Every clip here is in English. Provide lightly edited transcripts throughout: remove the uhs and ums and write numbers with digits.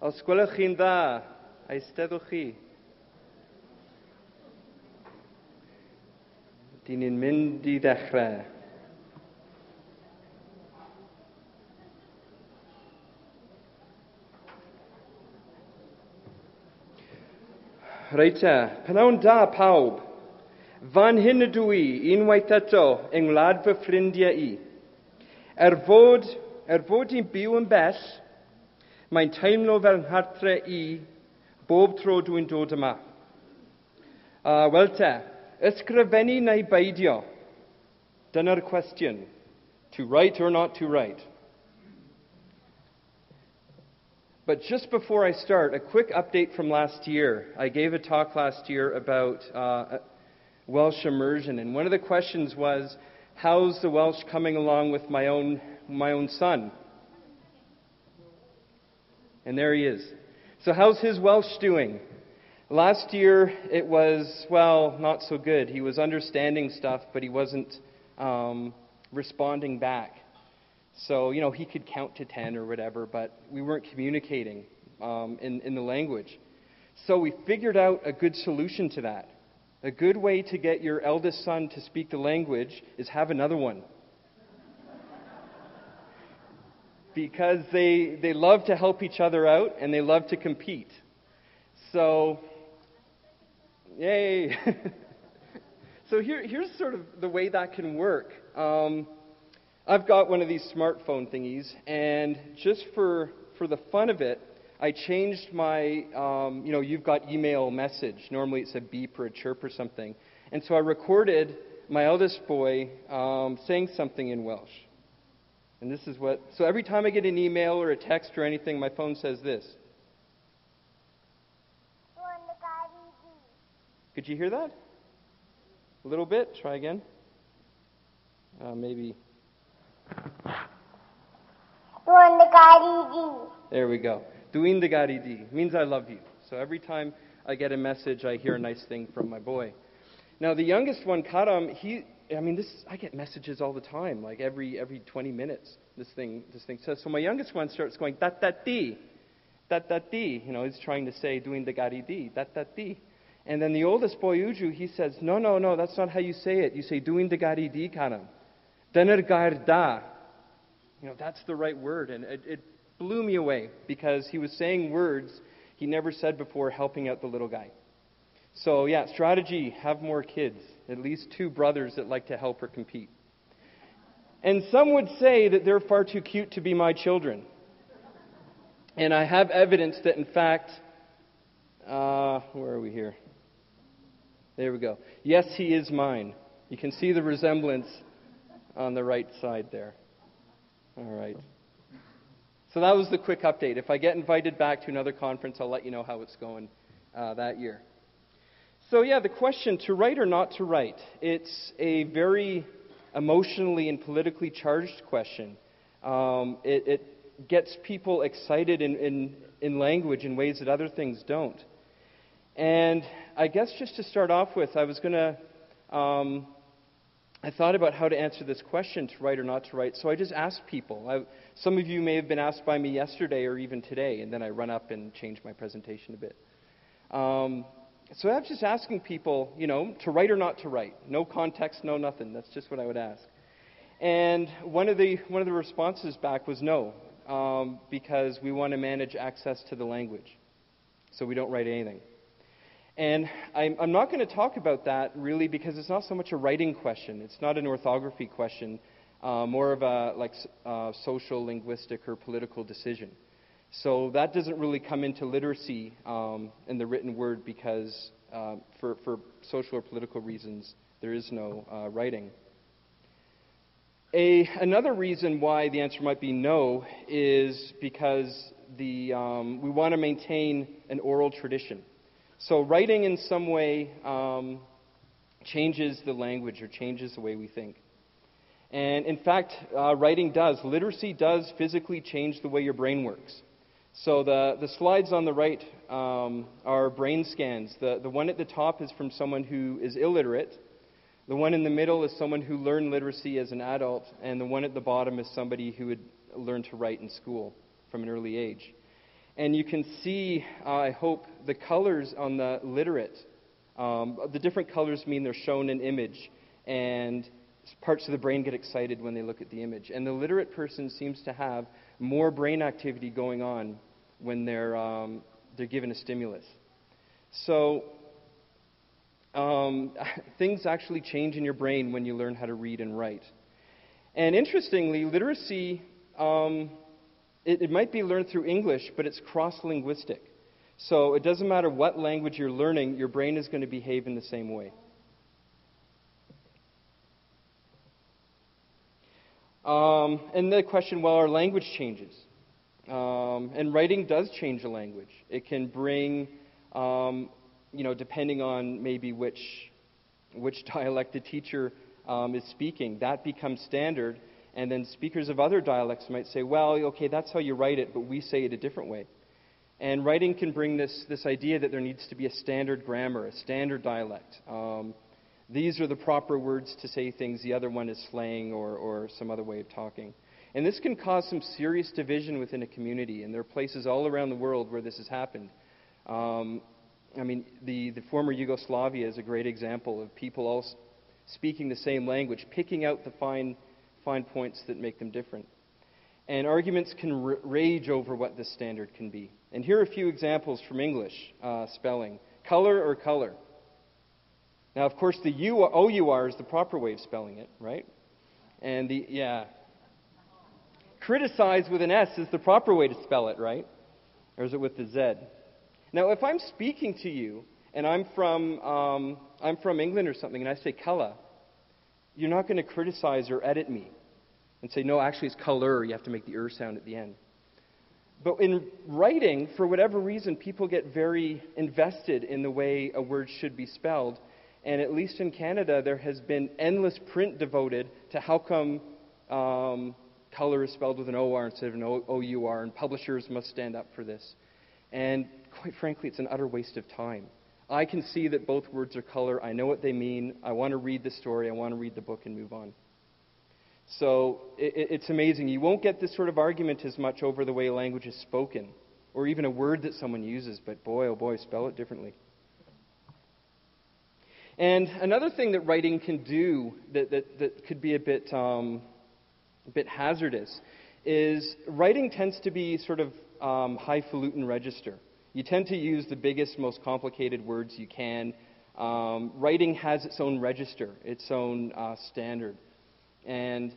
Os gwelwch chi'n dda, eisteddwch chi. Dyn ni'n mynd I ddechrau. Reit te, pnawn da pawb. Fan hyn ydw I, unwaith eto, yng ngwlad fy ffrindiau I. Fod i'n byw yn bell, mae'n teimlo fel nghartre I bob tro dwi'n dod yma. Wel te, ysgrifennu neu beidio? Dyna'r cwestiwn. To write or not to write? But just before I start, a quick update from last year. I gave a talk last year about Welsh Immersion, and one of the questions was, how's the Welsh coming along with my own son? And there he is. So how's his Welsh doing? Last year it was, well, not so good. He was understanding stuff, but he wasn't responding back. So, he could count to 10 or whatever, but we weren't communicating in the language. So we figured out a good solution to that. A good way to get your eldest son to speak the language is have another one. Because they love to help each other out and they love to compete. So, yay! So here's sort of the way that can work. I've got one of these smartphone thingies, and just for the fun of it, I changed my, you've got email message. Normally it's a beep or a chirp or something. And so I recorded my eldest boy saying something in Welsh. And this is so every time I get an email or a text or anything, my phone says this. Could you hear that? A little bit? Try again. Maybe. There we go. Duin the garidi means I love you. So every time I get a message, I hear a nice thing from my boy. Now the youngest one, Karam, I get messages all the time, like every 20 minutes. This thing says. So my youngest one starts going tat-tat-di, tat-tat-di. He's trying to say duin the garidi, tat-tat-di. And then the oldest boy, Uju, he says, no, that's not how you say it. You say duin the garidi, Karam. Dyna'r gair da. That's the right word. And it blew me away because he was saying words he never said before, helping out the little guy. So yeah, strategy, have more kids. At least 2 brothers that like to help or compete. And some would say that they're far too cute to be my children. And I have evidence that, in fact, where are we here? There we go. Yes, he is mine. You can see the resemblance on the right side there. All right. So that was the quick update. If I get invited back to another conference, I'll let you know how it's going that year. So yeah, the question, to write or not to write, it's a very emotionally and politically charged question. It gets people excited in language in ways that other things don't. And I guess just to start off with, I thought about how to answer this question, to write or not to write. So I just asked people. Some of you may have been asked by me yesterday or even today, and then I run up and change my presentation a bit. So I was just asking people, to write or not to write. No context, no nothing. That's just what I would ask. And one of the responses back was no, because we want to manage access to the language. So we don't write anything. And I'm not going to talk about that really because it's not so much a writing question. It's not an orthography question, more of a social, linguistic, or political decision. So that doesn't really come into literacy in the written word because for social or political reasons, there is no writing. Another reason why the answer might be no is because we want to maintain an oral tradition. So writing in some way changes the language or changes the way we think. And in fact, literacy does physically change the way your brain works. So the slides on the right are brain scans. The one at the top is from someone who is illiterate. The one in the middle is someone who learned literacy as an adult. And the one at the bottom is somebody who had learned to write in school from an early age. And you can see, I hope, the colors on the literate. The different colors mean they're shown an image, and parts of the brain get excited when they look at the image. And the literate person seems to have more brain activity going on when they're given a stimulus. So things actually change in your brain when you learn how to read and write. And interestingly, literacy, it might be learned through English, but it's cross-linguistic. So it doesn't matter what language you're learning, your brain is going to behave in the same way. And the question, well, our language changes. And writing does change a language. It can bring, depending on maybe which dialect the teacher is speaking, that becomes standard. And then speakers of other dialects might say, well, okay, that's how you write it, but we say it a different way. And writing can bring this idea that there needs to be a standard grammar, a standard dialect. These are the proper words to say things, the other one is slang or some other way of talking. And this can cause some serious division within a community, and there are places all around the world where this has happened. The former Yugoslavia is a great example of people all speaking the same language, picking out the fine points that make them different. And arguments can rage over what this standard can be. And here are a few examples from English spelling. Color or color? Now, of course, the O-U-R is the proper way of spelling it, right? And criticize with an S is the proper way to spell it, right? Or is it with the Z? Now, if I'm speaking to you and I'm from England or something, and I say colour, you're not going to criticize or edit me and say, no, actually it's colour. You have to make the sound at the end. But in writing, for whatever reason, people get very invested in the way a word should be spelled. And at least in Canada, there has been endless print devoted to how come colour is spelled with an O-R instead of an O-U-R, and publishers must stand up for this. And quite frankly, it's an utter waste of time. I can see that both words are colour. I know what they mean. I want to read the story. I want to read the book and move on. So it's amazing. You won't get this sort of argument as much over the way a language is spoken, or even a word that someone uses, but boy, oh boy, spell it differently. And another thing that writing can do that could be a bit hazardous is writing tends to be sort of highfalutin register. You tend to use the biggest, most complicated words you can. Writing has its own register, its own standard. And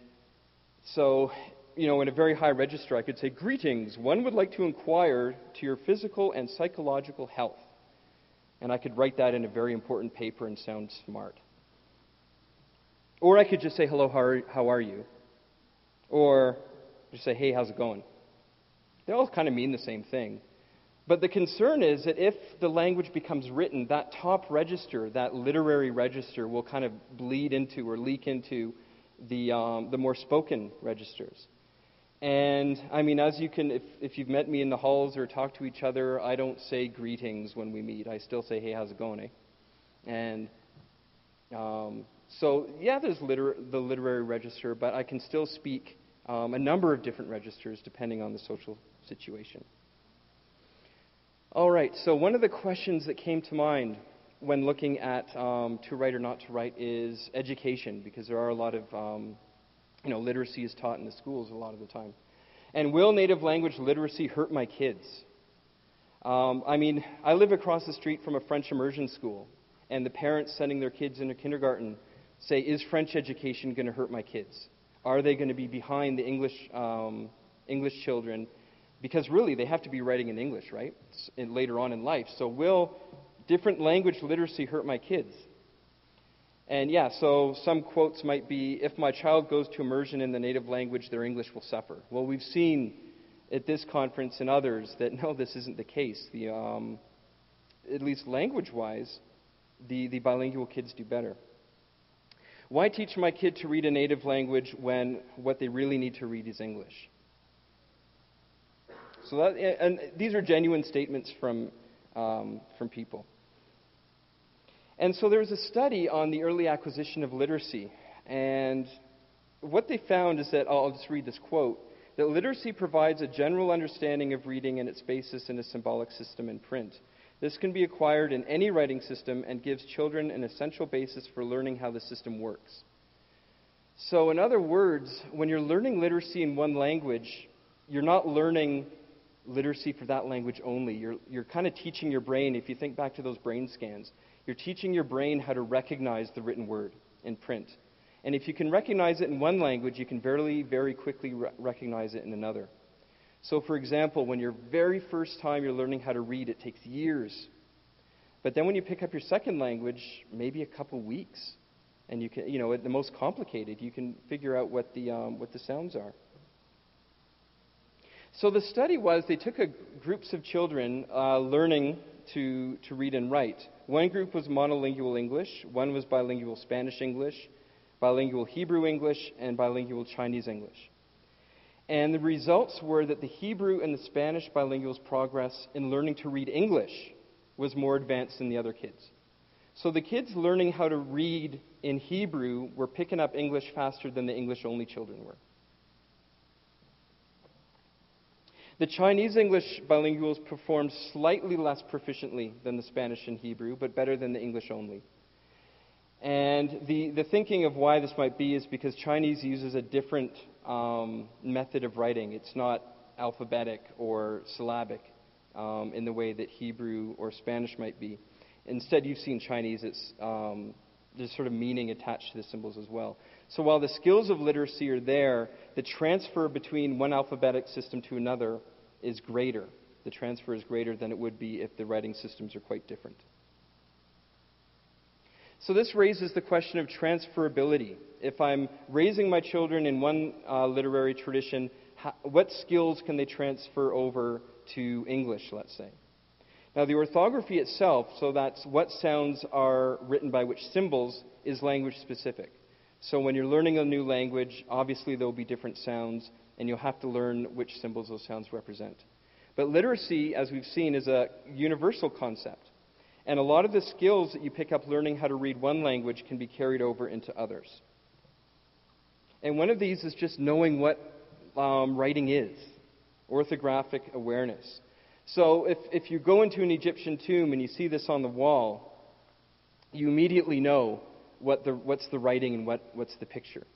so, in a very high register, I could say, greetings, one would like to inquire to your physical and psychological health. And I could write that in a very important paper and sound smart. Or I could just say, hello, how are you? Or just say, hey, how's it going? They all kind of mean the same thing. But the concern is that if the language becomes written, that top register, that literary register, will kind of bleed into or leak into the more spoken registers. And, as you can, if you've met me in the halls or talked to each other, I don't say greetings when we meet. I still say, hey, how's it going, eh? And there's the literary register, but I can still speak a number of different registers depending on the social situation. All right, so one of the questions that came to mind when looking at to write or not to write is education, because there are a lot of, literacy is taught in the schools a lot of the time. And will native language literacy hurt my kids? I live across the street from a French immersion school, and the parents sending their kids into kindergarten say, is French education going to hurt my kids? Are they going to be behind the English children? Because really, they have to be writing in English, right? Later on in life. So will different language literacy hurt my kids? And so some quotes might be, if my child goes to immersion in the native language, their English will suffer. Well, we've seen at this conference and others that no, this isn't the case. At least language-wise, the bilingual kids do better. Why teach my kid to read a native language when what they really need to read is English? So and these are genuine statements from people. And so there was a study on the early acquisition of literacy, and what they found is that, I'll just read this quote, that literacy provides a general understanding of reading and its basis in a symbolic system in print. This can be acquired in any writing system and gives children an essential basis for learning how the system works. So in other words, when you're learning literacy in one language, you're not learning literacy for that language only. You're kind of teaching your brain, if you think back to those brain scans, you're teaching your brain how to recognize the written word in print. And if you can recognize it in one language, you can very quickly recognize it in another. So for example, when your very first time you're learning how to read, it takes years. But then when you pick up your second language, maybe a couple weeks. And you can, at the most complicated, you can figure out what the sounds are. So the study was, they took groups of children learning to read and write. One group was monolingual English, one was bilingual Spanish English, bilingual Hebrew English, and bilingual Chinese English. And the results were that the Hebrew and the Spanish bilinguals' progress in learning to read English was more advanced than the other kids. So the kids learning how to read in Hebrew were picking up English faster than the English-only children were. The Chinese English bilinguals performed slightly less proficiently than the Spanish and Hebrew, but better than the English only. And the thinking of why this might be is because Chinese uses a different method of writing. It's not alphabetic or syllabic in the way that Hebrew or Spanish might be. Instead, you've seen Chinese, there's sort of meaning attached to the symbols as well. So while the skills of literacy are there, the transfer between one alphabetic system to another is greater. The transfer is greater than it would be if the writing systems are quite different. So this raises the question of transferability. If I'm raising my children in one literary tradition, what skills can they transfer over to English, let's say? Now, the orthography itself, so that's what sounds are written by which symbols, is language specific. So when you're learning a new language, obviously there will be different sounds, and you'll have to learn which symbols those sounds represent. But literacy, as we've seen, is a universal concept. And a lot of the skills that you pick up learning how to read one language can be carried over into others. And one of these is just knowing what writing is, orthographic awareness. So if you go into an Egyptian tomb and you see this on the wall, you immediately know what's the writing and what's the picture.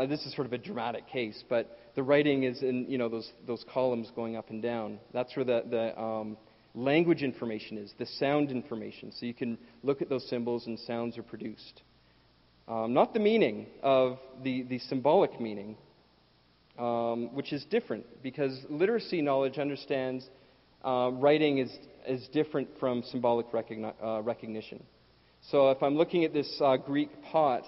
This is sort of a dramatic case, but the writing is in those columns going up and down. That's where the language information is, the sound information. So you can look at those symbols and sounds are produced. Not the meaning of the symbolic meaning, which is different, because literacy knowledge understands writing is different from symbolic recognition. So if I'm looking at this Greek pot,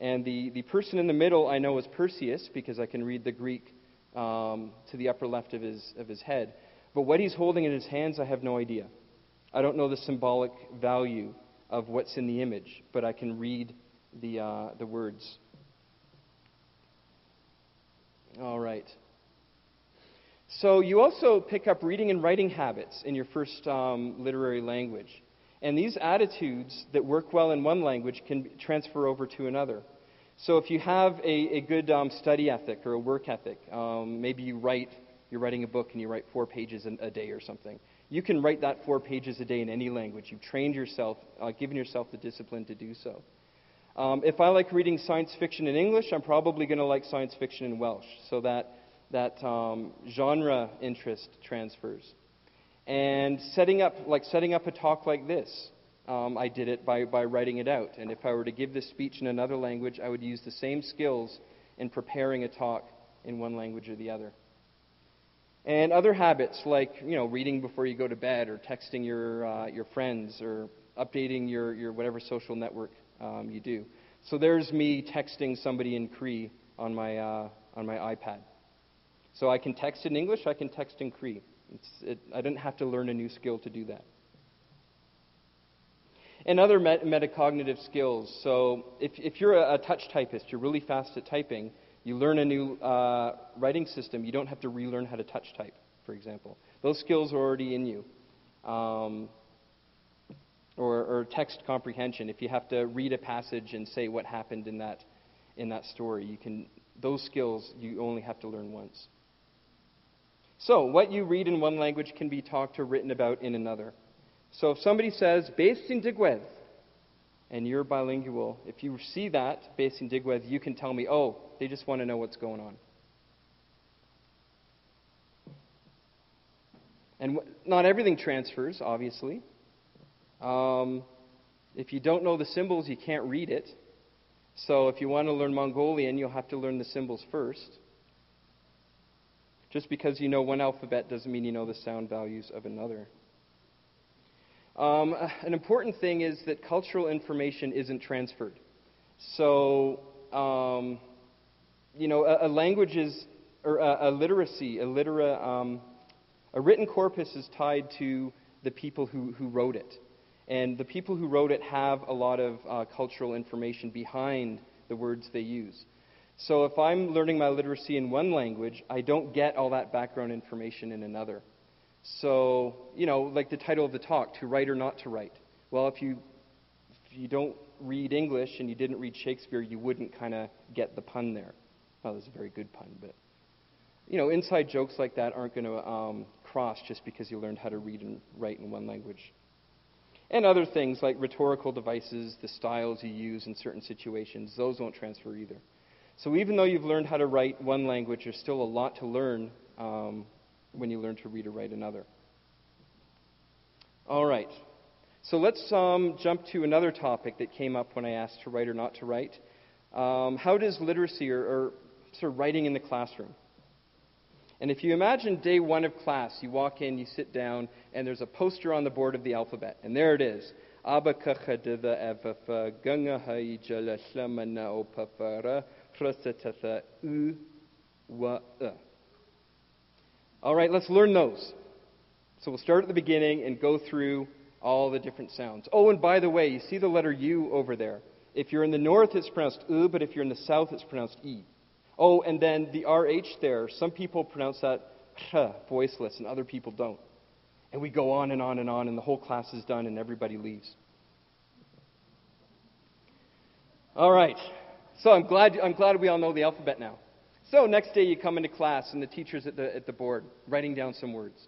and the person in the middle I know is Perseus, because I can read the Greek to the upper left of his head. But what he's holding in his hands, I have no idea. I don't know the symbolic value of what's in the image, but I can read the words. All right. So you also pick up reading and writing habits in your first literary language. And these attitudes that work well in one language can transfer over to another. So if you have a good study ethic or a work ethic, maybe you're writing a book and you write 4 pages a day or something. You can write that 4 pages a day in any language. You've trained yourself, given yourself the discipline to do so. If I like reading science fiction in English, I'm probably going to like science fiction in Welsh. So that genre interest transfers. And setting up a talk like this, I did it by writing it out. And if I were to give this speech in another language, I would use the same skills in preparing a talk in one language or the other. And other habits like reading before you go to bed, or texting your friends, or updating your whatever social network you do. So there's me texting somebody in Cree on my iPad. So I can text in English, I can text in Cree. I didn't have to learn a new skill to do that. And other metacognitive skills. So if you're a touch typist, you're really fast at typing, you learn a new writing system, you don't have to relearn how to touch type, for example. Those skills are already in you. Or text comprehension. If you have to read a passage and say what happened in that story, you can those skills you only have to learn once. So, what you read in one language can be talked or written about in another. So if somebody says, bes sy'n digwydd, and you're bilingual, if you see that, bes sy'n digwydd, you can tell me, oh, they just want to know what's going on. And not everything transfers, obviously. If you don't know the symbols, you can't read it. So if you want to learn Mongolian, you'll have to learn the symbols first. Just because you know one alphabet doesn't mean you know the sound values of another. An important thing is that cultural information isn't transferred. So, a language is, or a literacy, a written corpus is tied to the people who wrote it. And the people who wrote it have a lot of cultural information behind the words they use. So if I'm learning my literacy in one language, I don't get all that background information in another. So, like the title of the talk, to write or not to write. Well, if you don't read English and you didn't read Shakespeare, you wouldn't kind of get the pun there. Well, that's a very good pun, but, inside jokes like that aren't going to cross just because you learned how to read and write in one language. And other things like rhetorical devices, the styles you use in certain situations, those won't transfer either. So even though you've learned how to write one language, there's still a lot to learn when you learn to read or write another. All right. So let's jump to another topic that came up when I asked to write or not to write. How does literacy or sort of writing in the classroom? And if you imagine day one of class, you walk in, you sit down, and there's a poster on the board of the alphabet. And there it is. All right, let's learn those. So we'll start at the beginning and go through all the different sounds. Oh, and by the way, you see the letter U over there. If you're in the north, it's pronounced U, but if you're in the south, it's pronounced E. Oh, and then the RH there, some people pronounce that voiceless, and other people don't. And we go on and on and on, and the whole class is done, and everybody leaves. All right. So I'm glad we all know the alphabet now. So next day you come into class, and the teacher's at the board, writing down some words.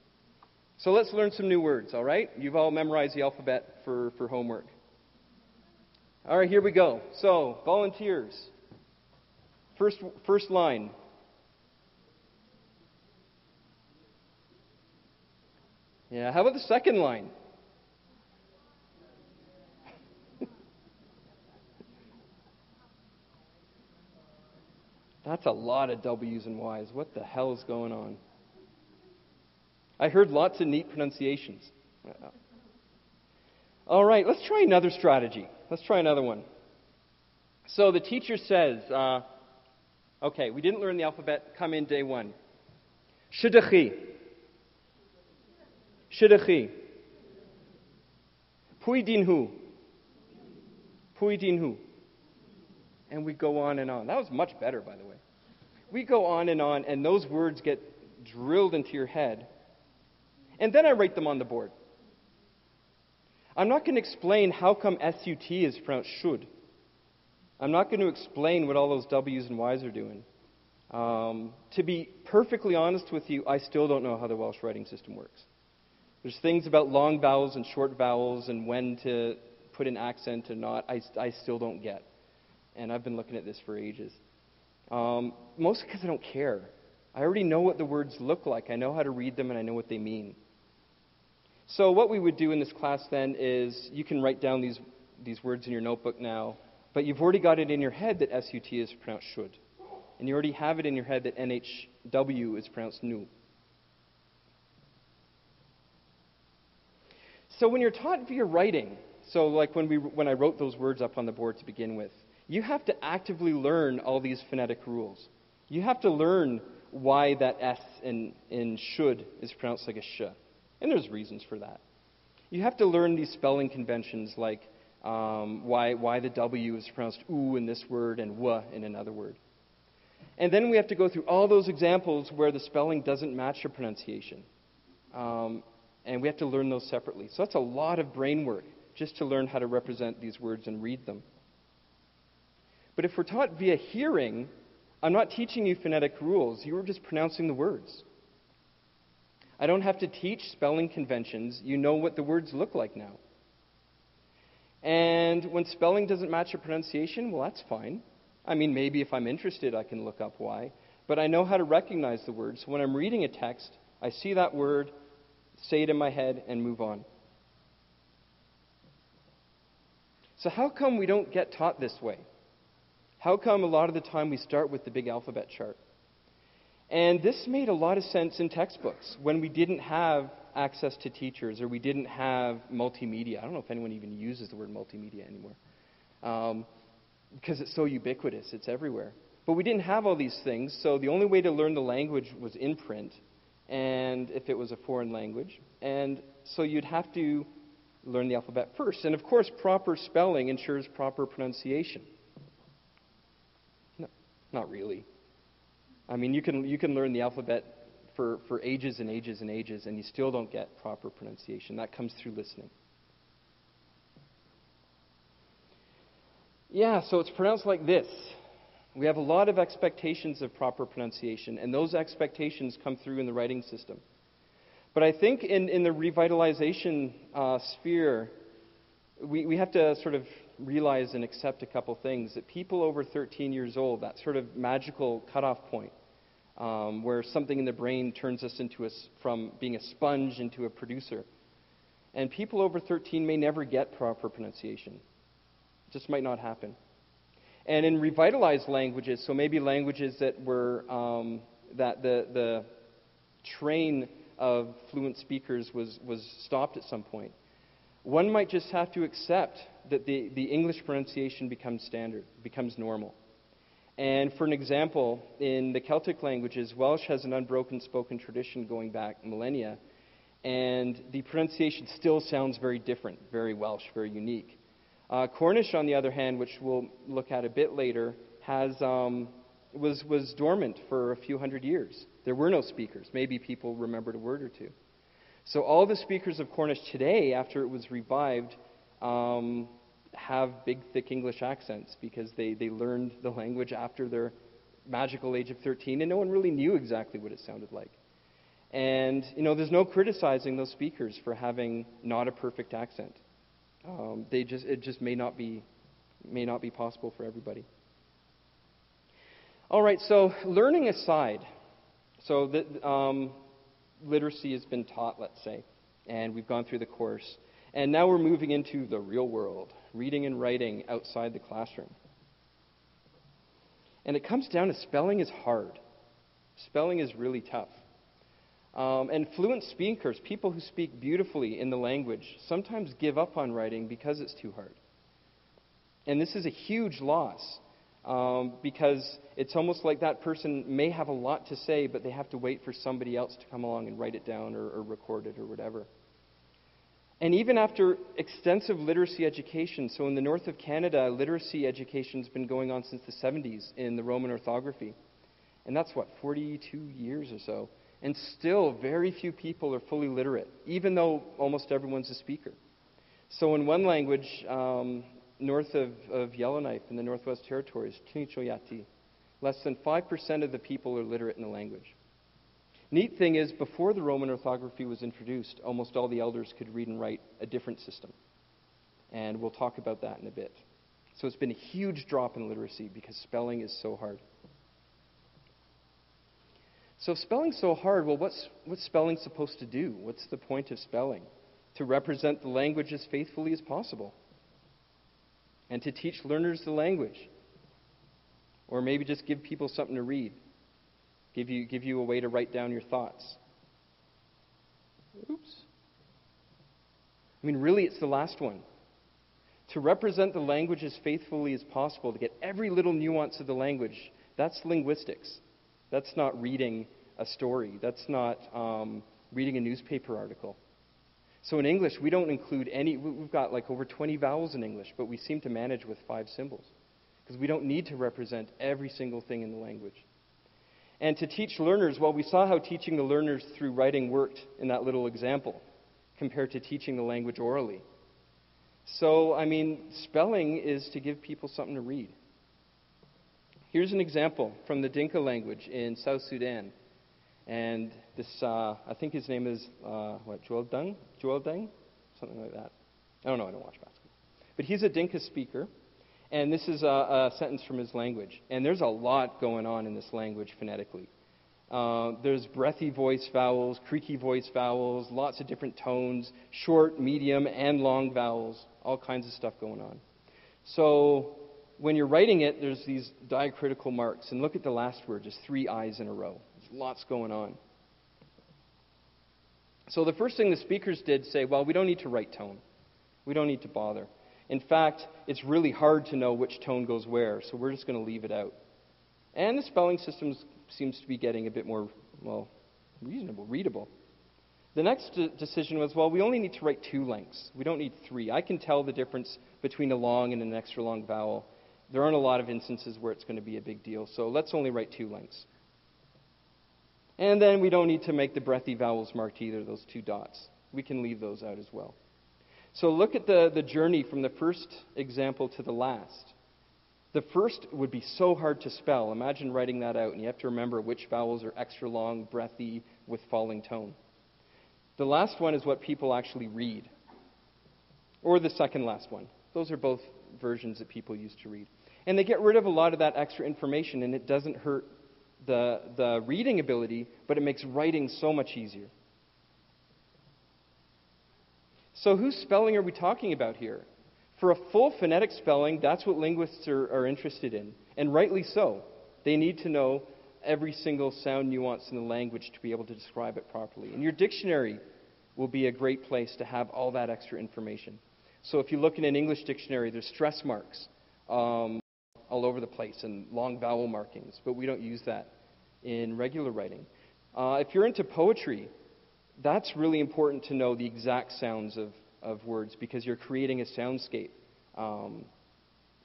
So let's learn some new words, all right? You've all memorized the alphabet for homework. All right, here we go. So, volunteers. First line. Yeah, how about the second line? That's a lot of W's and Y's. What the hell is going on? I heard lots of neat pronunciations. All right, let's try another strategy. Let's try another one. So the teacher says, okay, we didn't learn the alphabet. Come in day one. Shidachi. Shidachi. Puidinhu. Puidinhu. And we go on and on. That was much better, by the way. We go on, and those words get drilled into your head. And then I write them on the board. I'm not going to explain how come SUT is pronounced should. I'm not going to explain what all those W's and Y's are doing. To be perfectly honest with you, I still don't know how the Welsh writing system works. There's things about long vowels and short vowels and when to put an accent and not, I still don't get. And I've been looking at this for ages. Mostly because I don't care. I already know what the words look like. I know how to read them and I know what they mean. So what we would do in this class then is you can write down these words in your notebook now, but you've already got it in your head that SUT is pronounced should. And you already have it in your head that NHW is pronounced nu. So when you're taught via writing, so like when I wrote those words up on the board to begin with, you have to actively learn all these phonetic rules. You have to learn why that S in should is pronounced like a sh. And there's reasons for that. You have to learn these spelling conventions like why the W is pronounced oo in this word and w in another word. And then we have to go through all those examples where the spelling doesn't match your pronunciation. And we have to learn those separately. So that's a lot of brain work just to learn how to represent these words and read them. But if we're taught via hearing, I'm not teaching you phonetic rules. You are just pronouncing the words. I don't have to teach spelling conventions. You know what the words look like now. And when spelling doesn't match your pronunciation, well, that's fine. I mean, maybe if I'm interested, I can look up why. But I know how to recognize the words. So when I'm reading a text, I see that word, say it in my head, and move on. So how come we don't get taught this way? How come a lot of the time we start with the big alphabet chart? And this made a lot of sense in textbooks when we didn't have access to teachers or we didn't have multimedia. I don't know if anyone even uses the word multimedia anymore because it's so ubiquitous. It's everywhere. But we didn't have all these things, so the only way to learn the language was in print, and if it was a foreign language. And so you'd have to learn the alphabet first. And of course, proper spelling ensures proper pronunciation. No, not really. I mean, you can learn the alphabet for ages and ages and ages, and you still don't get proper pronunciation. That comes through listening. Yeah, so it's pronounced like this. We have a lot of expectations of proper pronunciation, and those expectations come through in the writing system. But I think in the revitalization sphere, we have to sort of realize and accept a couple things. That people over 13 years old, that sort of magical cutoff point, where something in the brain turns us from being a sponge into a producer. And people over 13 may never get proper pronunciation. It just might not happen. And in revitalized languages, so maybe languages that were that the train of fluent speakers was stopped at some point, one might just have to accept that the English pronunciation becomes standard, becomes normal. And for an example, in the Celtic languages, Welsh has an unbroken spoken tradition going back millennia, and the pronunciation still sounds very different, very Welsh, very unique. Cornish, on the other hand, which we'll look at a bit later, was dormant for a few hundred years. There were no speakers. Maybe people remembered a word or two. So all the speakers of Cornish today, after it was revived, have big, thick English accents because they learned the language after their magical age of 13, and no one really knew exactly what it sounded like. And, there's no criticizing those speakers for having not a perfect accent. It just may not be possible for everybody. All right, so learning aside, so that literacy has been taught, let's say, and we've gone through the course, and now we're moving into the real world, reading and writing outside the classroom. And it comes down to spelling is hard. Spelling is really tough. And fluent speakers, people who speak beautifully in the language, sometimes give up on writing because it's too hard. And this is a huge loss because it's almost like that person may have a lot to say, but they have to wait for somebody else to come along and write it down or record it or whatever. And even after extensive literacy education, so in the north of Canada, literacy education has been going on since the 70s in the Roman orthography. And that's 42 years or so. And still, very few people are fully literate, even though almost everyone's a speaker. So in one language, north of Yellowknife in the Northwest Territories, Tunichoyati, less than 5% of the people are literate in the language. Neat thing is, before the Roman orthography was introduced, almost all the elders could read and write a different system. And we'll talk about that in a bit. So it's been a huge drop in literacy because spelling is so hard. So if spelling's so hard, well, what's spelling supposed to do? What's the point of spelling? To represent the language as faithfully as possible. And to teach learners the language. Or maybe just give people something to read. Give you a way to write down your thoughts. Oops. I mean, really, it's the last one. To represent the language as faithfully as possible, to get every little nuance of the language, that's linguistics. That's not reading a story. That's not reading a newspaper article. So in English, we don't include any. We've got over 20 vowels in English, but we seem to manage with 5 symbols because we don't need to represent every single thing in the language. And to teach learners, well, we saw how teaching the learners through writing worked in that little example compared to teaching the language orally. So, spelling is to give people something to read. Here's an example from the Dinka language in South Sudan. And this, I think his name is, Joel Deng? Something like that. I don't know, I don't watch basketball. But he's a Dinka speaker, and this is a sentence from his language. And there's a lot going on in this language phonetically. There's breathy voice vowels, creaky voice vowels, lots of different tones, short, medium, and long vowels, all kinds of stuff going on. So when you're writing it, there's these diacritical marks. And look at the last word, just 3 I's in a row. There's lots going on. So the first thing the speakers did say, well, we don't need to write tone. We don't need to bother. In fact, it's really hard to know which tone goes where, so we're just going to leave it out. And the spelling system seems to be getting a bit more, reasonable, readable. The next decision was, well, we only need to write 2 lengths. We don't need 3. I can tell the difference between a long and an extra long vowel. There aren't a lot of instances where it's going to be a big deal, so let's only write 2 lengths. And then we don't need to make the breathy vowels marked either, those 2 dots. We can leave those out as well. So look at the journey from the first example to the last. The first would be so hard to spell. Imagine writing that out, and you have to remember which vowels are extra long, breathy, with falling tone. The last one is what people actually read, or the second last one. Those are both versions that people use to read. And they get rid of a lot of that extra information, and it doesn't hurt the reading ability, but it makes writing so much easier. So whose spelling are we talking about here? For a full phonetic spelling, that's what linguists are interested in, and rightly so. They need to know every single sound nuance in the language to be able to describe it properly. And your dictionary will be a great place to have all that extra information. So if you look in an English dictionary, there's stress marks all over the place and long vowel markings, but we don't use that in regular writing. If you're into poetry, that's really important to know the exact sounds of words because you're creating a soundscape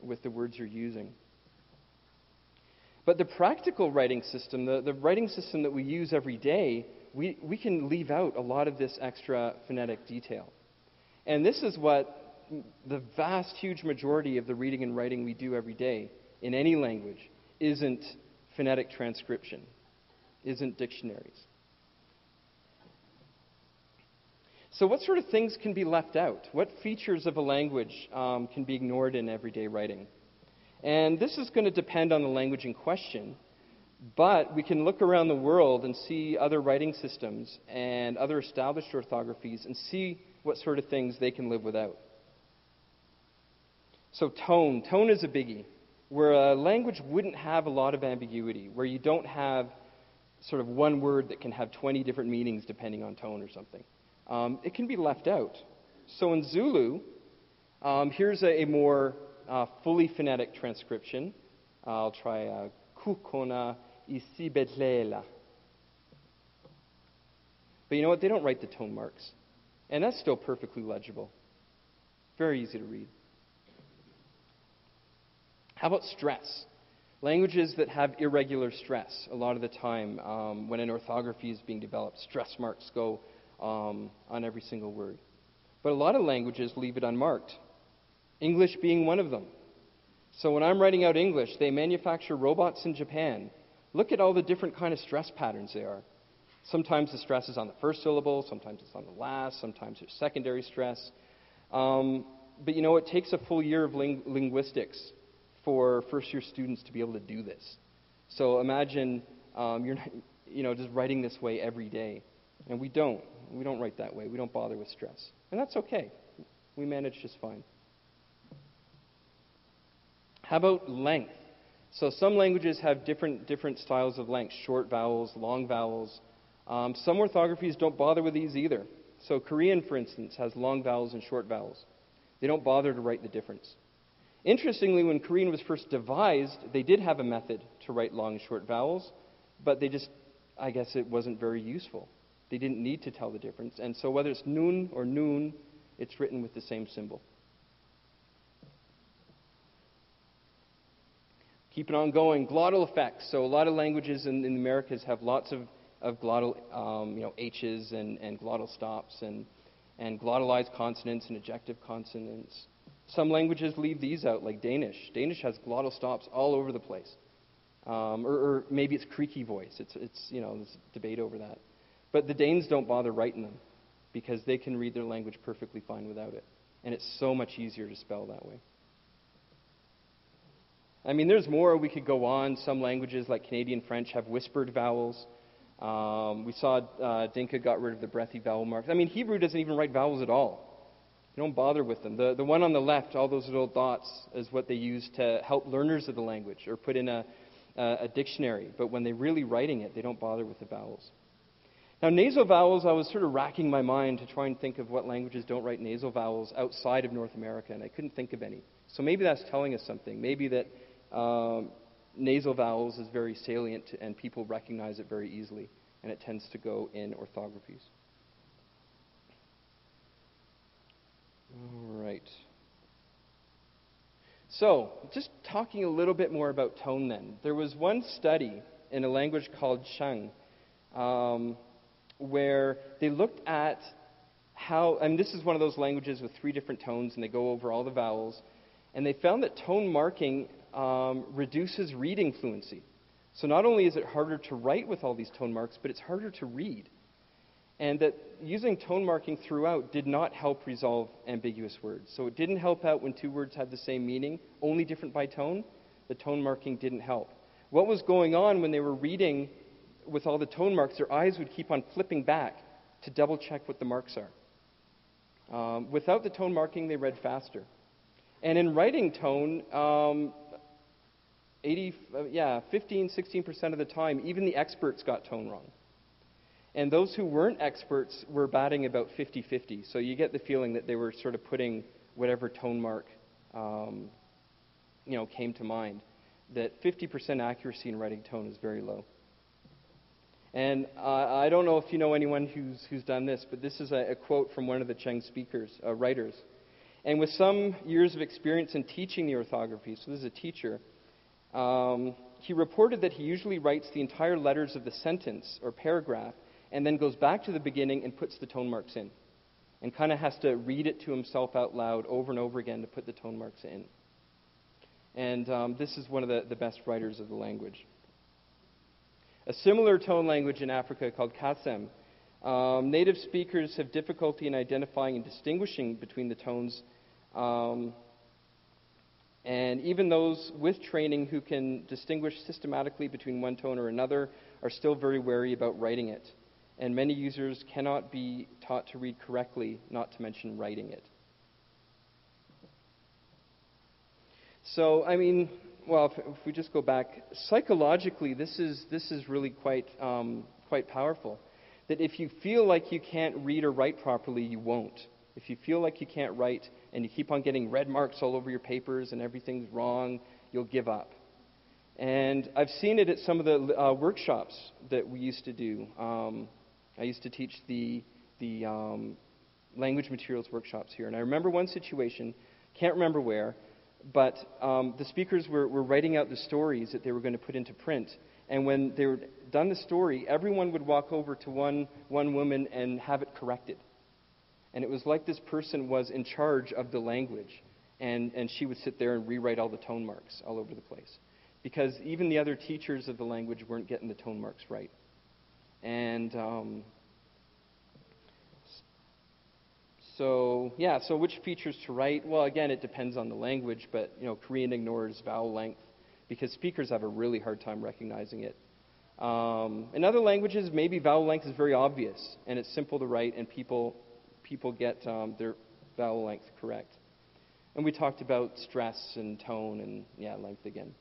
with the words you're using. But the practical writing system, the writing system that we use every day, we can leave out a lot of this extra phonetic detail. And this is what the vast, huge majority of the reading and writing we do every day in any language isn't phonetic transcription, isn't dictionaries. So what sort of things can be left out? What features of a language can be ignored in everyday writing? And this is going to depend on the language in question, but we can look around the world and see other writing systems and other established orthographies and see what sort of things they can live without. So tone. Tone is a biggie, where a language wouldn't have a lot of ambiguity, where you don't have sort of one word that can have 20 different meanings depending on tone or something. It can be left out. So in Zulu, here's a more fully phonetic transcription. I'll try kukona isibetlela. But you know what? They don't write the tone marks. And that's still perfectly legible. Very easy to read. How about stress? Languages that have irregular stress, a lot of the time, when an orthography is being developed, stress marks go on every single word. But a lot of languages leave it unmarked, English being one of them. So when I'm writing out English, they manufacture robots in Japan. Look at all the different kind of stress patterns there are. Sometimes the stress is on the first syllable, sometimes it's on the last, sometimes there's secondary stress. But you know, it takes a full year of linguistics for first-year students to be able to do this. So imagine you're not, just writing this way every day. And we don't write that way. We don't bother with stress. And that's okay. We manage just fine. How about length? So some languages have different styles of length, short vowels, long vowels. Some orthographies don't bother with these either. So Korean, for instance, has long vowels and short vowels. They don't bother to write the difference. Interestingly, when Korean was first devised, they did have a method to write long and short vowels, but I guess it wasn't very useful. They didn't need to tell the difference. And so whether it's nun or noon, it's written with the same symbol. Keep it on going. Glottal effects. So a lot of languages in the Americas have lots of glottal, H's and glottal stops and glottalized consonants and ejective consonants. Some languages leave these out, like Danish. Danish has glottal stops all over the place. or maybe it's creaky voice. It's there's debate over that. But the Danes don't bother writing them because they can read their language perfectly fine without it. And it's so much easier to spell that way. I mean, there's more. We could go on. Some languages, like Canadian French, have whispered vowels. We saw Dinka got rid of the breathy vowel marks. I mean, Hebrew doesn't even write vowels at all. You don't bother with them. The one on the left, all those little dots, is what they use to help learners of the language or put in a dictionary. But when they're really writing it, they don't bother with the vowels. Now, nasal vowels, I was sort of racking my mind to try and think of what languages don't write nasal vowels outside of North America, and I couldn't think of any. So maybe that's telling us something. Maybe that nasal vowels is very salient and people recognize it very easily, and it tends to go in orthographies. All right. So, just talking a little bit more about tone then. There was one study in a language called Shang, where they looked at how, and this is one of those languages with 3 different tones, and they go over all the vowels, and they found that tone marking reduces reading fluency. So not only is it harder to write with all these tone marks, but it's harder to read. And that using tone marking throughout did not help resolve ambiguous words. So it didn't help out when 2 words had the same meaning, only different by tone. The tone marking didn't help. What was going on when they were reading with all the tone marks? Their eyes would keep on flipping back to double check what the marks are. Without the tone marking, they read faster. And in writing tone, 15-16% of the time, even the experts got tone wrong. And those who weren't experts were batting about 50-50. So you get the feeling that they were sort of putting whatever tone mark came to mind. That 50% accuracy in writing tone is very low. And I don't know if you know anyone who's done this, but this is a quote from one of the Cheng writers. And with some years of experience in teaching the orthography, so this is a teacher, he reported that he usually writes the entire letters of the sentence or paragraph and then goes back to the beginning and puts the tone marks in. And kind of has to read it to himself out loud over and over again to put the tone marks in. And this is one of the best writers of the language. A similar tone language in Africa called Kasem. Native speakers have difficulty in identifying and distinguishing between the tones. And even those with training who can distinguish systematically between one tone or another are still very wary about writing it. And many users cannot be taught to read correctly, not to mention writing it. So, I mean, well, if we just go back, psychologically, this is really quite powerful. That if you feel like you can't read or write properly, you won't. If you feel like you can't write and you keep on getting red marks all over your papers and everything's wrong, you'll give up. And I've seen it at some of the workshops that we used to do. I used to teach the language materials workshops here. And I remember one situation, can't remember where, but the speakers were writing out the stories that they were going to put into print. And when they were done the story, everyone would walk over to one woman and have it corrected. And it was like this person was in charge of the language. And she would sit there and rewrite all the tone marks all over the place. Because even the other teachers of the language weren't getting the tone marks right. And so which features to write? Well, again, it depends on the language, but Korean ignores vowel length because speakers have a really hard time recognizing it. In other languages, maybe vowel length is very obvious and it's simple to write, and people get their vowel length correct. And we talked about stress and tone and length again.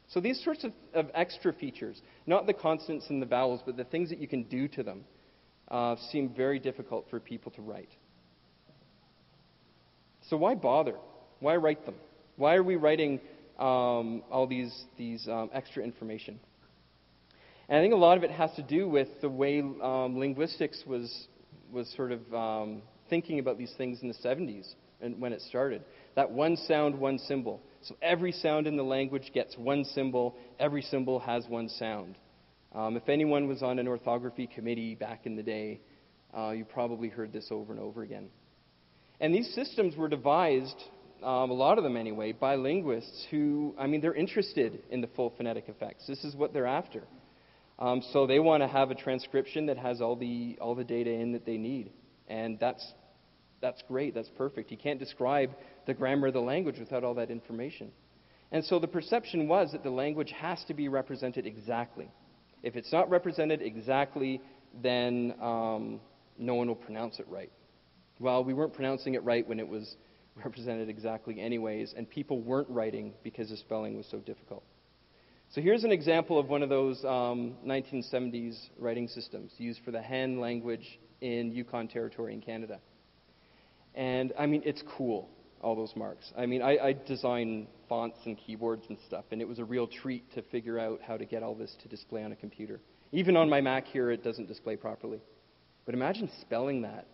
So these sorts of extra features, not the consonants and the vowels, but the things that you can do to them, seem very difficult for people to write. So why bother? Why write them? Why are we writing all these extra information? And I think a lot of it has to do with the way linguistics was sort of thinking about these things in the 70s and when it started. That one sound, one symbol. So every sound in the language gets one symbol. Every symbol has one sound. If anyone was on an orthography committee back in the day, you probably heard this over and over again. And these systems were devised a lot of them anyway, bilinguists who, they're interested in the full phonetic effects. This is what they're after. So they want to have a transcription that has all the data in that they need. And that's great, that's perfect. You can't describe the grammar of the language without all that information. And so the perception was that the language has to be represented exactly. If it's not represented exactly, then no one will pronounce it right. Well, we weren't pronouncing it right when it was represented exactly anyways, and people weren't writing because the spelling was so difficult. So here's an example of one of those 1970s writing systems used for the Han language in Yukon Territory in Canada. And, it's cool, all those marks. I design fonts and keyboards and stuff, and it was a real treat to figure out how to get all this to display on a computer. Even on my Mac here, it doesn't display properly. But imagine spelling that.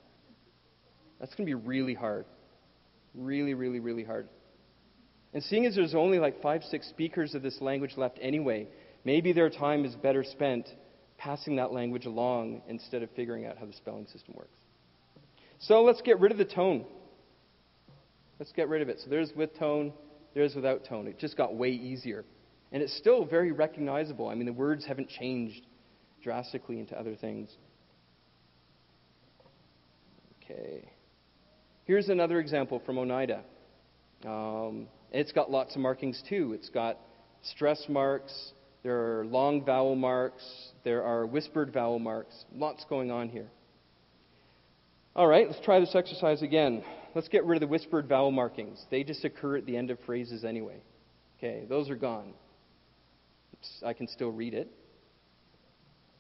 That's going to be really hard. Really, really, really hard. And seeing as there's only like 5-6 speakers of this language left anyway, maybe their time is better spent passing that language along instead of figuring out how the spelling system works. So let's get rid of the tone. Let's get rid of it. So there's with tone, there's without tone. It just got way easier. And it's still very recognizable. The words haven't changed drastically into other things. Okay. Here's another example from Oneida. It's got lots of markings too. It's got stress marks, there are long vowel marks, there are whispered vowel marks. Lots going on here. All right, let's try this exercise again. Let's get rid of the whispered vowel markings. They just occur at the end of phrases anyway. Okay, those are gone. Oops, I can still read it.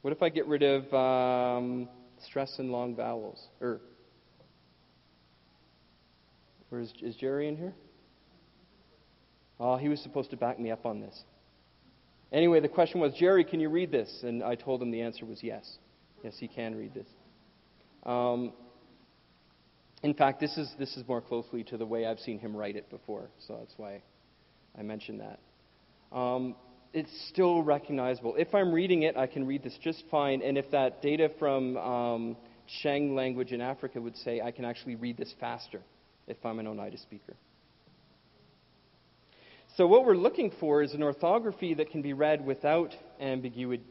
What if I get rid of stress and long vowels? Is Jerry in here? Oh, he was supposed to back me up on this. Anyway, the question was, Jerry, can you read this? And I told him the answer was yes. Yes, he can read this. In fact, this is more closely to the way I've seen him write it before, so that's why I mentioned that. It's still recognizable. If I'm reading it, I can read this just fine, and if that data from Sheng language in Africa would say, I can actually read this faster if I'm an Oneida speaker. So what we're looking for is an orthography that can be read without ambiguity,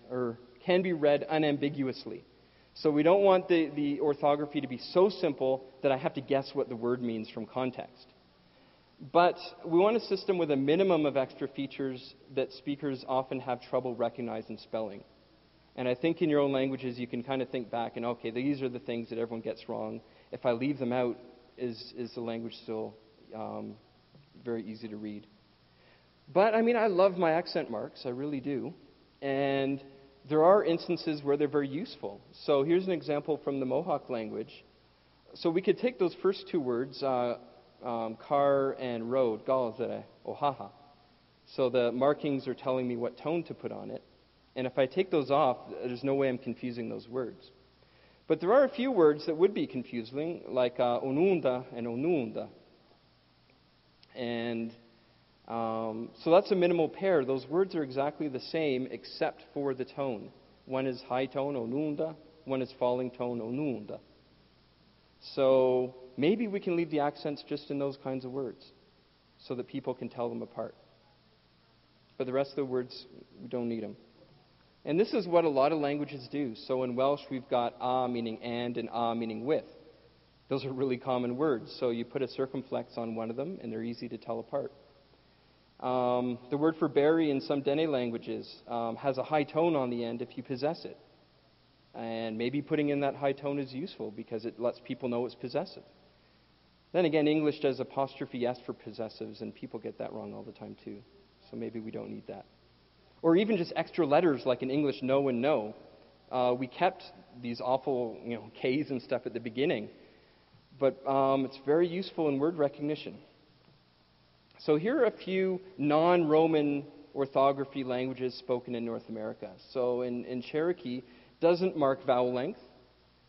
or can be read unambiguously. So we don't want the orthography to be so simple that I have to guess what the word means from context. But we want a system with a minimum of extra features that speakers often have trouble recognizing spelling. And I think in your own languages you can kind of think back and, okay, these are the things that everyone gets wrong. If I leave them out, is the language still very easy to read? But, I love my accent marks. I really do. And there are instances where they're very useful. So here's an example from the Mohawk language. So we could take those first two words, car and road, galzere, ohaha. So the markings are telling me what tone to put on it. And if I take those off, there's no way I'm confusing those words. But there are a few words that would be confusing, like onunda and onunda. And so that's a minimal pair. Those words are exactly the same except for the tone. One is high tone, onunda. One is falling tone, onunda. So maybe we can leave the accents just in those kinds of words so that people can tell them apart. But the rest of the words, we don't need them. And this is what a lot of languages do. So in Welsh, we've got meaning and meaning with. Those are really common words. So you put a circumflex on one of them, and they're easy to tell apart. The word for berry in some Dene languages has a high tone on the end if you possess it. And maybe putting in that high tone is useful because it lets people know it's possessive. Then again, English does apostrophe S for possessives, and people get that wrong all the time too. So maybe we don't need that. Or even just extra letters like in English, no and no. We kept these awful, K's and stuff at the beginning. But it's very useful in word recognition. So here are a few non-Roman orthography languages spoken in North America. So in Cherokee, doesn't mark vowel length.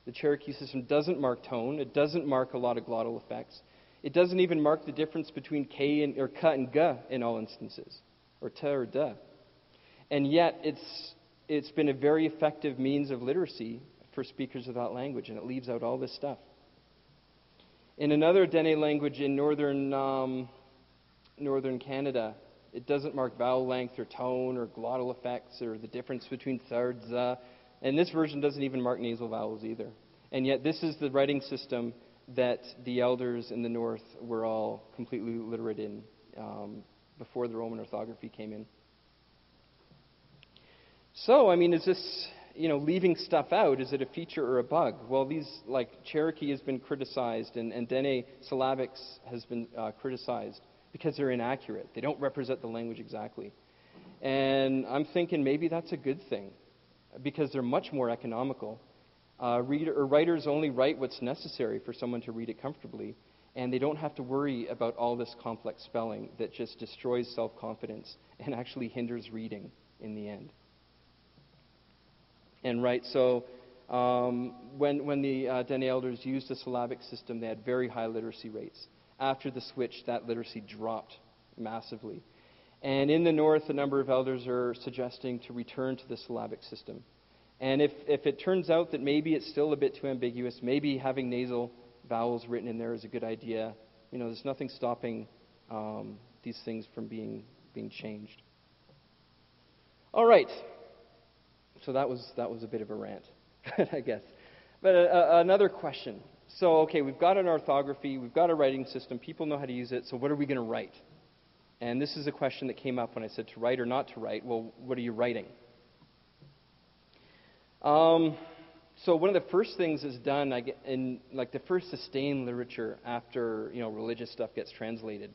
The Cherokee system doesn't mark tone. It doesn't mark a lot of glottal effects. It doesn't even mark the difference between K or K and G in all instances, or T or D. And yet it's been a very effective means of literacy for speakers of that language, and it leaves out all this stuff. In another Dene language in northern Canada, it doesn't mark vowel length or tone or glottal effects or the difference between thirds. And this version doesn't even mark nasal vowels either. And yet this is the writing system that the elders in the north were all completely literate in before the Roman orthography came in. So, I mean, is this, leaving stuff out, is it a feature or a bug? Well, these, like Cherokee has been criticized and Dene syllabics has been criticized because they're inaccurate. They don't represent the language exactly. And I'm thinking maybe that's a good thing because they're much more economical. Writers only write what's necessary for someone to read it comfortably, and they don't have to worry about all this complex spelling that just destroys self-confidence and actually hinders reading in the end. And so when the Dene elders used the syllabic system, they had very high literacy rates. After the switch, that literacy dropped massively. And in the north, a number of elders are suggesting to return to the syllabic system. And if it turns out that maybe it's still a bit too ambiguous, maybe having nasal vowels written in there is a good idea. There's nothing stopping these things from being changed. All right. So that was a bit of a rant, I guess. But another question. So, okay, we've got an orthography, we've got a writing system, people know how to use it, so what are we going to write? And this is a question that came up when I said to write or not to write. Well, what are you writing? So one of the first things that's done in the first sustained literature after religious stuff gets translated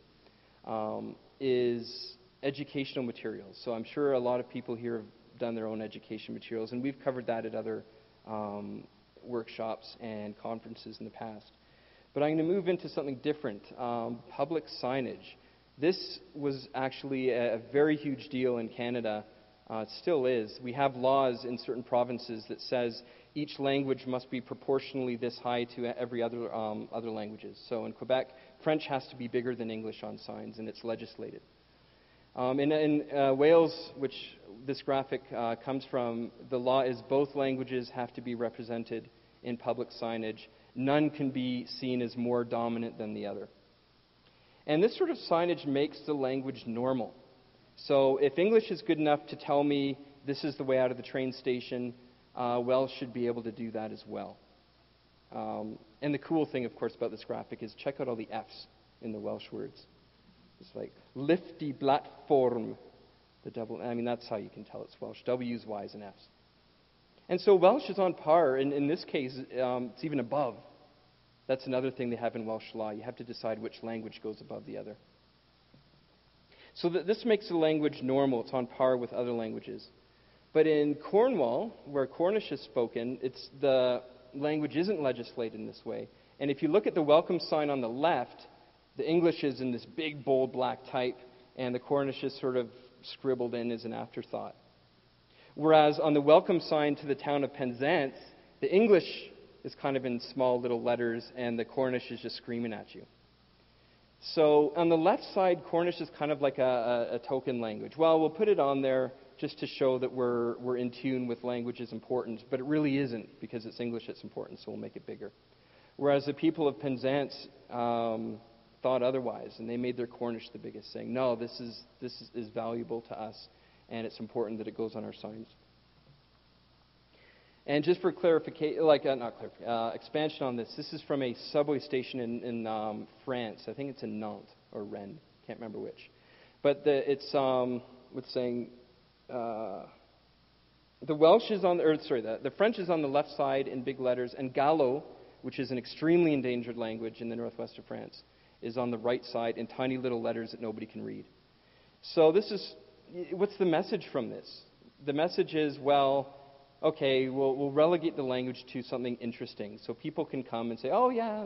is educational materials. So I'm sure a lot of people here have done their own education materials, and we've covered that at other workshops and conferences in the past. But I'm going to move into something different, public signage. This was actually a very huge deal in Canada. It still is. We have laws in certain provinces that says each language must be proportionally this high to every other languages. So in Quebec, French has to be bigger than English on signs, and it's legislated. In Wales, which this graphic comes from, the law is both languages have to be represented in public signage. None can be seen as more dominant than the other. And this sort of signage makes the language normal. So if English is good enough to tell me this is the way out of the train station, Welsh should be able to do that as well. And the cool thing, of course, about this graphic is check out all the F's in the Welsh words. It's like lifty platform. That's how you can tell it's Welsh. W's, Y's, and F's. And so Welsh is on par. In this case, it's even above. That's another thing they have in Welsh law. You have to decide which language goes above the other. So this makes the language normal. It's on par with other languages. But in Cornwall, where Cornish is spoken, the language isn't legislated in this way. And if you look at the welcome sign on the left, the English is in this big, bold black type, and the Cornish is sort of scribbled in as an afterthought. Whereas on the welcome sign to the town of Penzance, the English is kind of in small little letters, and the Cornish is just screaming at you. So on the left side, Cornish is kind of like a token language. Well, we'll put it on there just to show that we're in tune with language is important, but it really isn't because it's English that's important, so we'll make it bigger. Whereas the people of Penzance thought otherwise, and they made their Cornish the biggest, saying, no, this is valuable to us, and it's important that it goes on our signs. And just for clarification, expansion on this, this is from a subway station in France. I think it's in Nantes or Rennes. Can't remember which. But it's saying the Welsh is on the French is on the left side in big letters, and Gallo, which is an extremely endangered language in the northwest of France, is on the right side in tiny little letters that nobody can read. So what's the message from this? The message is, well, okay, we'll relegate the language to something interesting. So people can come and say, oh yeah,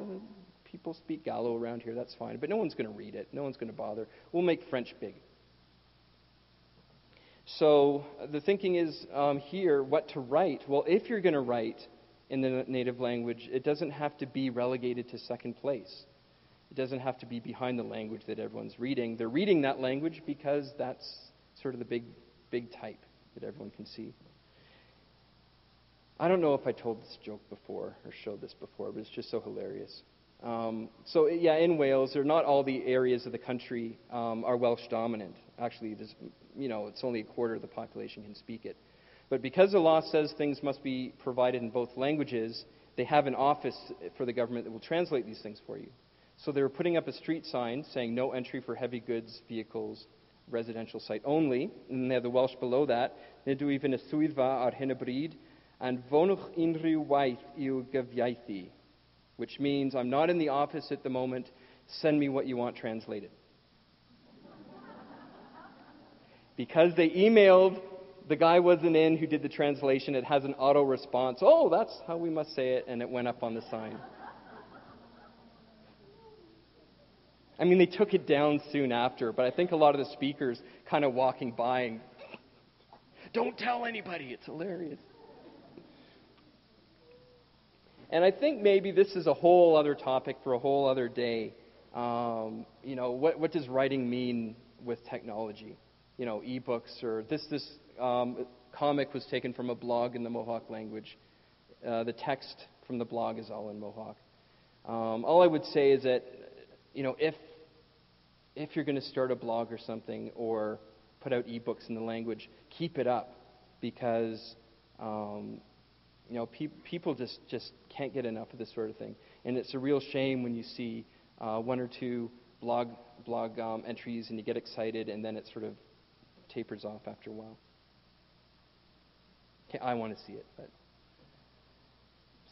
people speak Gallo around here, that's fine. But no one's going to read it. No one's going to bother. We'll make French big. So the thinking is here, what to write? Well, if you're going to write in the native language, it doesn't have to be relegated to second place. It doesn't have to be behind the language that everyone's reading. They're reading that language because that's sort of the big type that everyone can see. I don't know if I told this joke before or showed this before, but it's just so hilarious. So yeah, in Wales, or not all the areas of the country are Welsh dominant. Actually, it's only a quarter of the population can speak it. But because the law says things must be provided in both languages, they have an office for the government that will translate these things for you. So they were putting up a street sign saying no entry for heavy goods, vehicles, residential site only. And then they have the Welsh below that. Nid yw even y swyddfa ar hyn o bryd, and fonwch unrhyw waith i'w gyfieithu, which means I'm not in the office at the moment, send me what you want translated. Because they emailed, the guy wasn't in who did the translation, it has an auto response, oh, that's how we must say it, and it went up on the sign. I mean, they took it down soon after, but I think a lot of the speakers kind of walking by and, don't tell anybody, it's hilarious. And I think maybe this is a whole other topic for a whole other day. What does writing mean with technology? Ebooks, or this comic was taken from a blog in the Mohawk language. The text from the blog is all in Mohawk. All I would say is that, if you're going to start a blog or something, or put out ebooks in the language, keep it up, because people just can't get enough of this sort of thing. And it's a real shame when you see one or two blog entries and you get excited and then it sort of tapers off after a while. Okay, I want to see it.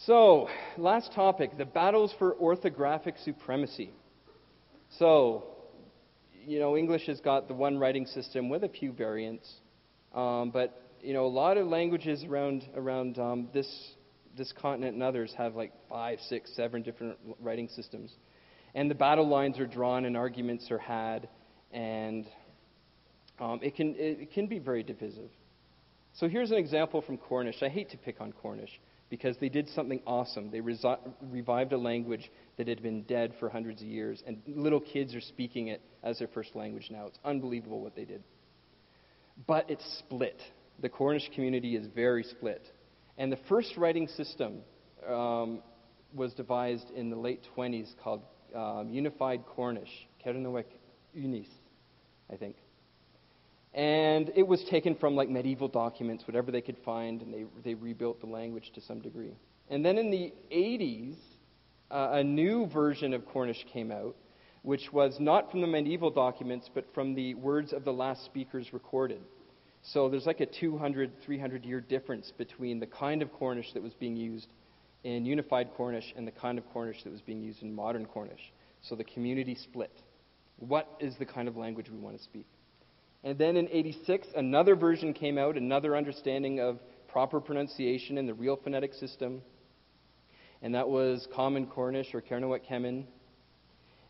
So, last topic, the battles for orthographic supremacy. So, English has got the one writing system with a few variants, but a lot of languages around this continent and others have like 5, 6, 7 different writing systems. And the battle lines are drawn and arguments are had, and it can be very divisive. So here's an example from Cornish. I hate to pick on Cornish because they did something awesome. They revived a language that had been dead for hundreds of years, and little kids are speaking it as their first language now. It's unbelievable what they did. But it's split. The Cornish community is very split. And the first writing system was devised in the late 20s called Unified Cornish, Cernywek Unis, I think. And it was taken from like medieval documents, whatever they could find, and they rebuilt the language to some degree. And then in the 80s, a new version of Cornish came out, which was not from the medieval documents, but from the words of the last speakers recorded. So there's like a 200, 300-year difference between the kind of Cornish that was being used in Unified Cornish and the kind of Cornish that was being used in modern Cornish. So the community split. What is the kind of language we want to speak? And then in 86, another version came out, another understanding of proper pronunciation in the real phonetic system. And that was Common Cornish, or Cernywek Kemin.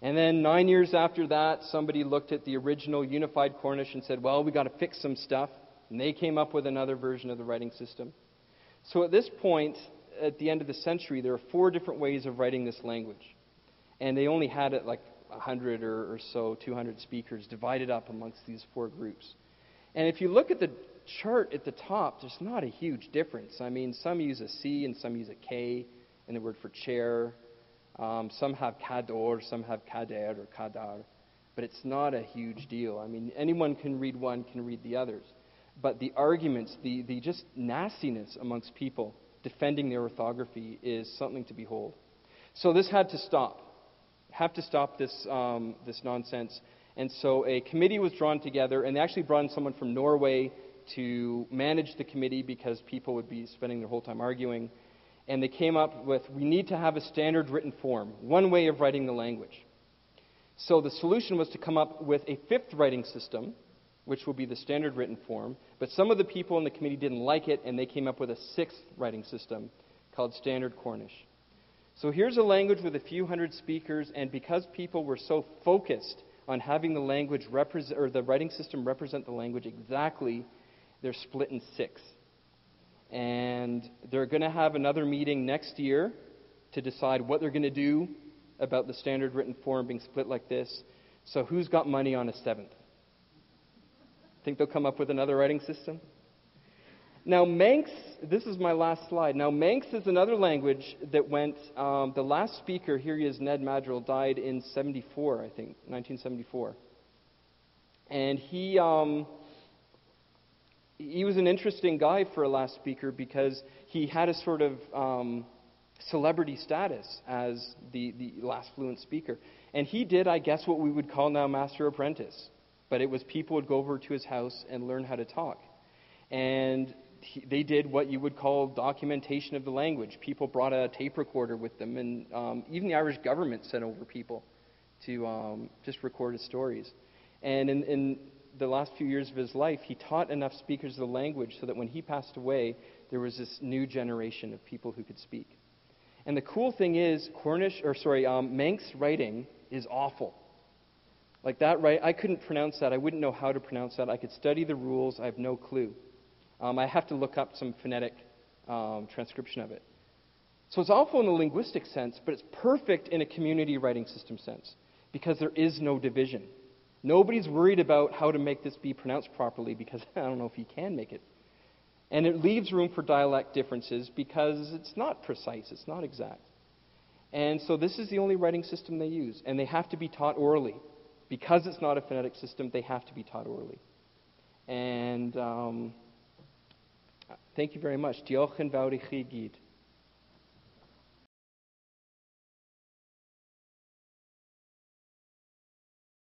And then 9 years after that, somebody looked at the original Unified Cornish and said, well, we got to fix some stuff. And they came up with another version of the writing system. So at this point, at the end of the century, there are 4 different ways of writing this language. And they only had it like 100 or so, 200 speakers divided up amongst these 4 groups. And if you look at the chart at the top, there's not a huge difference. I mean, some use a C and some use a K in the word for chair. Some have kador, some have kader or kadar. But it's not a huge deal. I mean, anyone can read one, can read the others. But the arguments, the just nastiness amongst people defending their orthography is something to behold. So this had to stop. Have to stop this nonsense. And so a committee was drawn together, and they actually brought in someone from Norway to manage the committee because people would be spending their whole time arguing. And they came up with, we need to have a standard written form, one way of writing the language. So the solution was to come up with a 5th writing system, which will be the standard written form. But some of the people in the committee didn't like it, and they came up with a 6th writing system called Standard Cornish. So here's a language with a few hundred speakers, and because people were so focused on having the language or the writing system represent the language exactly, they're split in 6. And they're going to have another meeting next year to decide what they're going to do about the standard written form being split like this. So who's got money on a 7th? Think they'll come up with another writing system? Now, Manx, this is my last slide. Now, Manx is another language that went, the last speaker, here he is, Ned Madrill, died in 74, I think, 1974. And he was an interesting guy for a last speaker because he had a sort of celebrity status as the last fluent speaker. And he did, I guess, what we would call now master apprentice. But it was people would go over to his house and learn how to talk. And they did what you would call documentation of the language. People brought a tape recorder with them, and even the Irish government sent over people to just record his stories. And in the last few years of his life, he taught enough speakers of the language so that when he passed away, there was this new generation of people who could speak. And the cool thing is, Manx writing is awful. Like that, right? I couldn't pronounce that. I wouldn't know how to pronounce that. I could study the rules. I have no clue. I have to look up some phonetic transcription of it. So it's awful in the linguistic sense, but it's perfect in a community writing system sense because there is no division. Nobody's worried about how to make this be pronounced properly because I don't know if you can make it. And it leaves room for dialect differences because it's not precise, it's not exact. And so this is the only writing system they use, and they have to be taught orally. Because it's not a phonetic system, they have to be taught orally. And thank you very much. Diolch yn fawr I chi gyd.